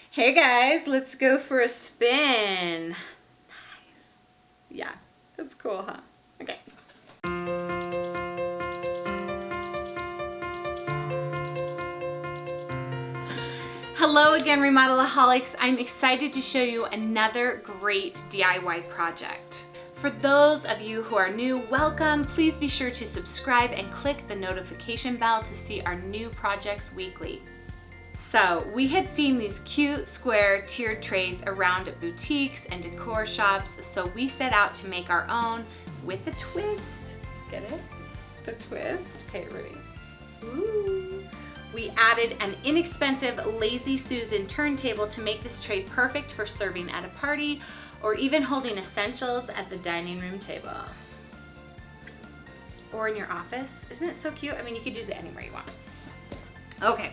Hey guys, let's go for a spin. Nice. Yeah, that's cool, huh? Okay. Hello again, Remodelaholics. I'm excited to show you another great DIY project. For those of you who are new, welcome. Please be sure to subscribe and click the notification bell to see our new projects weekly. So we had seen these cute square tiered trays around at boutiques and decor shops, so we set out to make our own with a twist. Get it? The twist. Okay, ready? Ooh. We added an inexpensive Lazy Susan turntable to make this tray perfect for serving at a party or even holding essentials at the dining room table. Or in your office. Isn't it so cute? I mean, you could use it anywhere you want. Okay.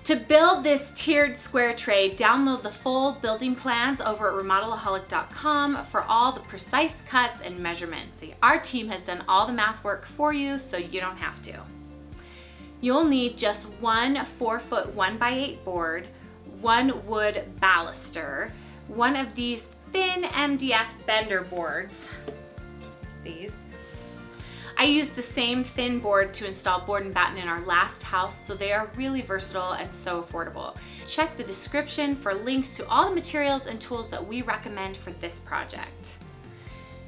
To build this tiered square tray, download the full building plans over at Remodelaholic.com for all the precise cuts and measurements. See, our team has done all the math work for you, so you don't have to. You'll need just one 4-foot 1x8 board, one wood baluster, one of these thin MDF bender boards, these. I used the same thin board to install board and batten in our last house, so they are really versatile and so affordable. Check the description for links to all the materials and tools that we recommend for this project.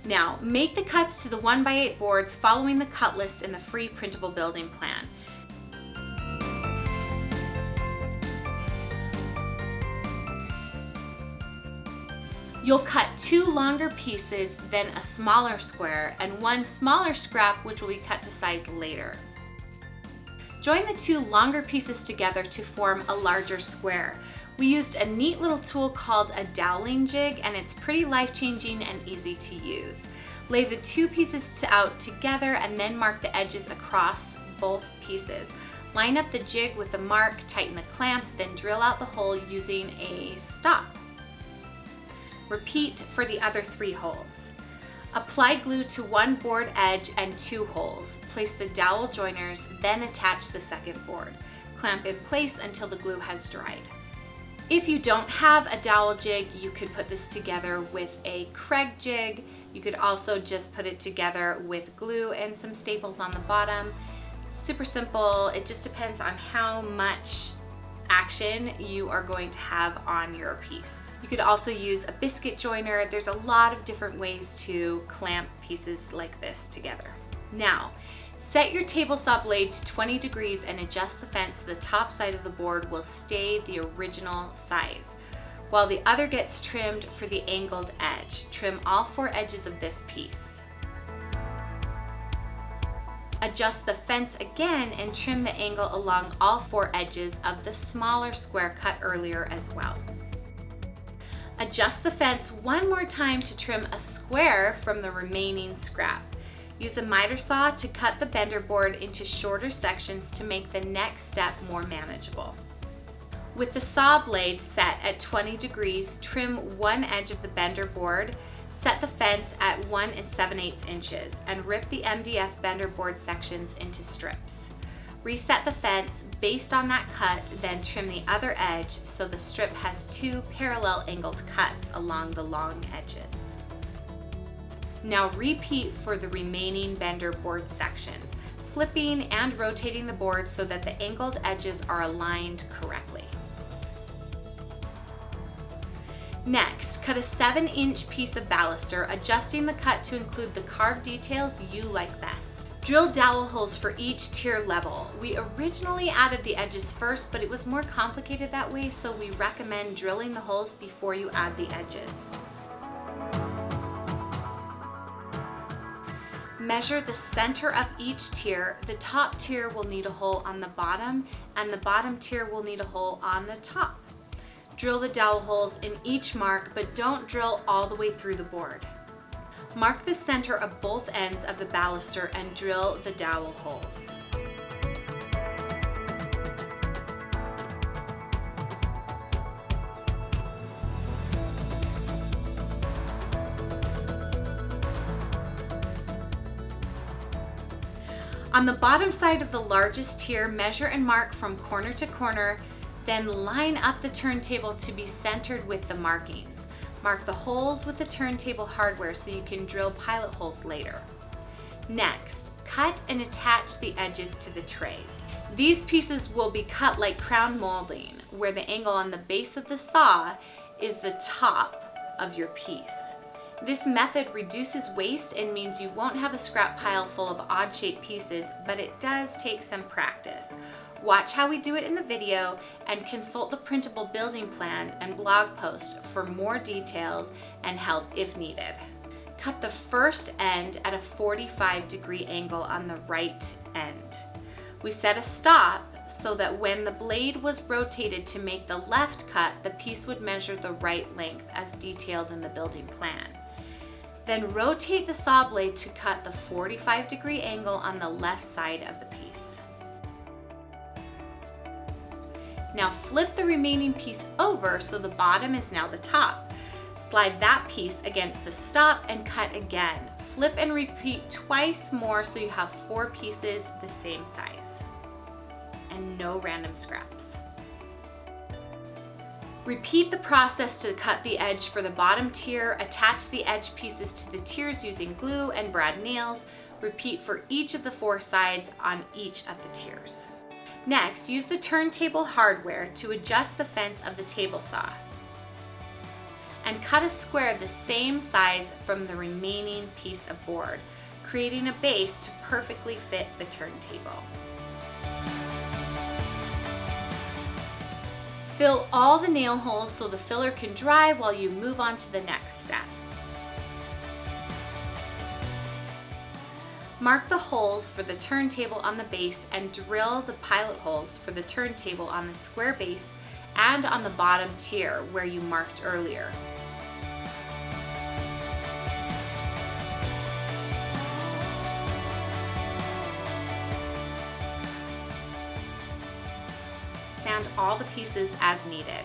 Now, make the cuts to the 1x8 boards following the cut list in the free printable building plan. You'll cut 2 longer pieces, then a smaller square, and 1 smaller scrap which will be cut to size later. Join the 2 longer pieces together to form a larger square. We used a neat little tool called a doweling jig, and it's pretty life-changing and easy to use. Lay the 2 pieces out together and then mark the edges across both pieces. Line up the jig with the mark, tighten the clamp, then drill out the hole using a stop. Repeat for the other 3 holes. Apply glue to 1 board edge and 2 holes. Place the dowel joiners, then attach the second board. Clamp in place until the glue has dried. If you don't have a dowel jig, you could put this together with a Craig jig. You could also just put it together with glue and some staples on the bottom. Super simple. It just depends on how much action you are going to have on your piece. You could also use a biscuit joiner. There's a lot of different ways to clamp pieces like this together. Now, set your table saw blade to 20 degrees and adjust the fence so the top side of the board will stay the original size, while the other gets trimmed for the angled edge. Trim all 4 edges of this piece. Adjust the fence again and trim the angle along all 4 edges of the smaller square cut earlier as well. Adjust the fence one more time to trim a square from the remaining scrap. Use a miter saw to cut the bender board into shorter sections to make the next step more manageable. With the saw blade set at 20 degrees, trim one edge of the bender board, set the fence at 1 7/8 inches, and rip the MDF bender board sections into strips. Reset the fence based on that cut, then trim the other edge so the strip has 2 parallel angled cuts along the long edges. Now repeat for the remaining bender board sections, flipping and rotating the board so that the angled edges are aligned correctly. Next, cut a 7-inch piece of baluster, adjusting the cut to include the carved details you like best. Drill dowel holes for each tier level. We originally added the edges first, but it was more complicated that way, so we recommend drilling the holes before you add the edges. Measure the center of each tier. The top tier will need a hole on the bottom, and the bottom tier will need a hole on the top. Drill the dowel holes in each mark, but don't drill all the way through the board. Mark the center of both ends of the baluster and drill the dowel holes. On the bottom side of the largest tier, measure and mark from corner to corner, Then line up the turntable to be centered with the markings. Mark the holes with the turntable hardware so you can drill pilot holes later. Next, cut and attach the edges to the trays. These pieces will be cut like crown molding, where the angle on the base of the saw is the top of your piece. This method reduces waste and means you won't have a scrap pile full of odd-shaped pieces, but it does take some practice. Watch how we do it in the video and consult the printable building plan and blog post for more details and help if needed. Cut the first end at a 45-degree angle on the right end. We set a stop so that when the blade was rotated to make the left cut, the piece would measure the right length as detailed in the building plan. Then rotate the saw blade to cut the 45-degree angle on the left side of the piece. Now flip the remaining piece over so the bottom is now the top. Slide that piece against the stop and cut again. Flip and repeat twice more so you have 4 pieces the same size. And no random scraps. Repeat the process to cut the edge for the bottom tier. Attach the edge pieces to the tiers using glue and brad nails. Repeat for each of the 4 sides on each of the tiers. Next, use the turntable hardware to adjust the fence of the table saw and cut a square the same size from the remaining piece of board, creating a base to perfectly fit the turntable. Fill all the nail holes so the filler can dry while you move on to the next step. Mark the holes for the turntable on the base and drill the pilot holes for the turntable on the square base and on the bottom tier where you marked earlier. Sand all the pieces as needed.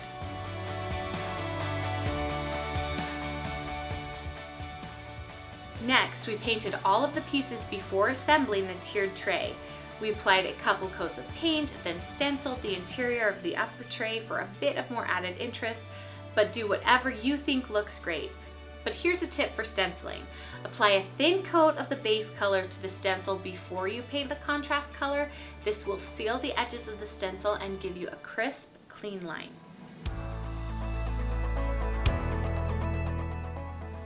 Next, we painted all of the pieces before assembling the tiered tray. We applied a couple coats of paint, then stenciled the interior of the upper tray for a bit of more added interest, but do whatever you think looks great. But here's a tip for stenciling. Apply a thin coat of the base color to the stencil before you paint the contrast color. This will seal the edges of the stencil and give you a crisp, clean line.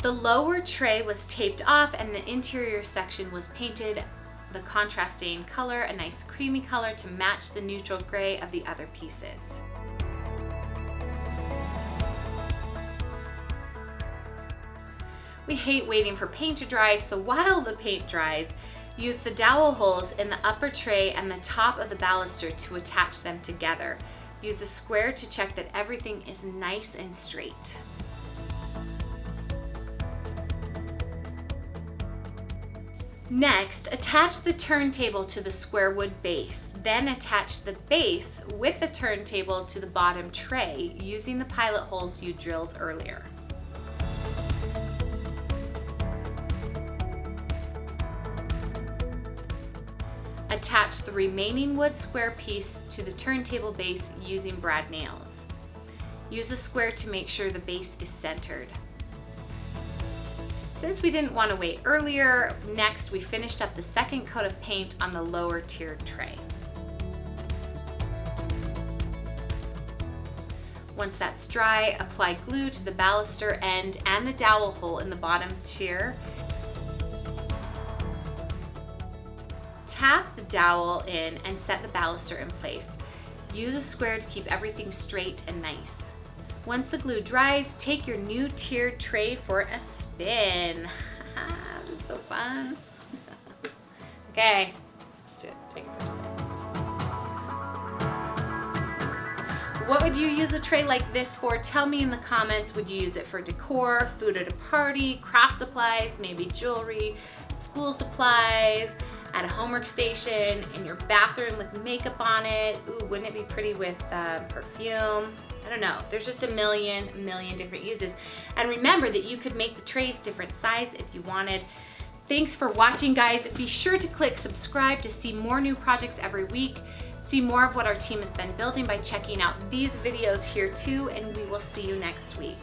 The lower tray was taped off and the interior section was painted the contrasting color, a nice creamy color to match the neutral gray of the other pieces. We hate waiting for paint to dry, so while the paint dries, use the dowel holes in the upper tray and the top of the baluster to attach them together. Use a square to check that everything is nice and straight. Next, attach the turntable to the square wood base. Then attach the base with the turntable to the bottom tray using the pilot holes you drilled earlier. Attach the remaining wood square piece to the turntable base using brad nails. Use a square to make sure the base is centered. Since we didn't want to wait earlier, next we finished up the second coat of paint on the lower tiered tray. Once that's dry, apply glue to the baluster end and the dowel hole in the bottom tier. Tap the dowel in and set the baluster in place. Use a square to keep everything straight and nice. Once the glue dries, take your new tiered tray for a spin. This is so fun. Okay, let's do it. Take it for a spin. What would you use a tray like this for? Tell me in the comments. Would you use it for decor, food at a party, craft supplies, maybe jewelry, school supplies, at a homework station, in your bathroom with makeup on it? Ooh, wouldn't it be pretty with perfume? I don't know. There's just a million different uses. And remember that you could make the trays different size if you wanted. Thanks for watching, guys. Be sure to click subscribe to see more new projects every week. See more of what our team has been building by checking out these videos here too, and we will see you next week.